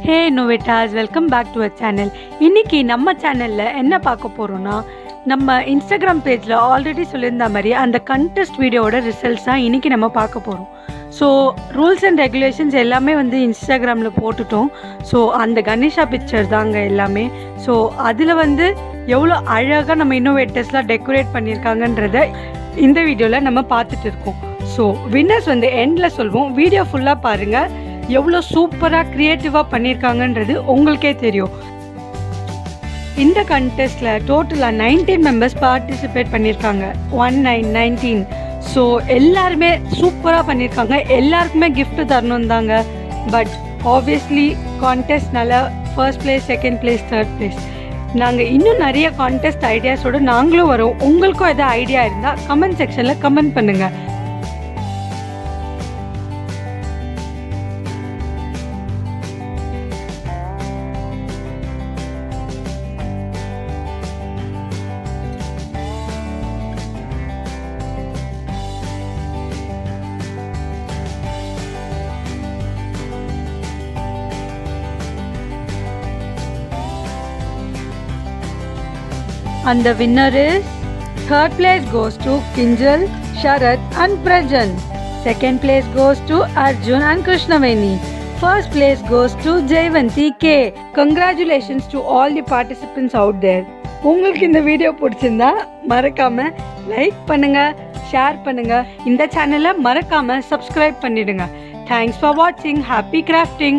Hey innovators, welcome back to our channel. இன்றைக்கி நம்ம சேனலில் என்ன பார்க்க போகிறோன்னா, நம்ம இன்ஸ்டாகிராம் பேஜில் ஆல்ரெடி சொல்லியிருந்த மாதிரி அந்த கண்டெஸ்ட் வீடியோவோட ரிசல்ட்ஸ் தான் இன்றைக்கி நம்ம பார்க்க போகிறோம். ஸோ ரூல்ஸ் அண்ட் ரெகுலேஷன்ஸ் எல்லாமே இன்ஸ்டாகிராமில் போட்டுட்டோம். ஸோ அந்த கணேஷா பிக்சர் தாங்க எல்லாமே. ஸோ அதில் எவ்வளோ அழகாக நம்ம இன்னோவேட்டர்ஸ்லாம் டெக்கரேட் பண்ணியிருக்காங்கன்றத இந்த வீடியோவில் நம்ம பார்த்துட்டு இருக்கோம். ஸோ வின்னர்ஸ் எண்டில் சொல்வோம். வீடியோ ஃபுல்லாக பாருங்கள். எவ்வளோ சூப்பராக க்ரியேட்டிவாக பண்ணியிருக்காங்கன்றது உங்களுக்கே தெரியும். இந்த கண்டெஸ்ட்டில் டோட்டலாக 19 மெம்பர்ஸ் பார்ட்டிசிபேட் பண்ணியிருக்காங்க. 19. ஸோ எல்லாருமே சூப்பராக பண்ணியிருக்காங்க. எல்லாருக்குமே கிஃப்ட்டு தரணும் தாங்க. பட் ஆப்வியஸ்லி கான்டெஸ்ட்னால first place, second place, third place. நாங்கள் இன்னும் நிறைய கான்டெஸ்ட் ஐடியாஸோடு நாங்களும் வரோம். உங்களுக்கும் எதாவது ஐடியா இருந்தால் கமெண்ட் செக்ஷனில் கமெண்ட் பண்ணுங்கள். And the winner is, third place goes to Kinjal, Sharat and Prajan. Second place goes to Arjun and Krishnaveni. First place goes to Jayvanti K. Congratulations to all the participants out there. உங்களுக்கு இந்த video பிடிச்சிருந்தா மறக்காம like பண்ணுங்க, share பண்ணுங்க. இந்த சேனலை மறக்காம subscribe பண்ணிடுங்க. Thanks for watching. Happy crafting.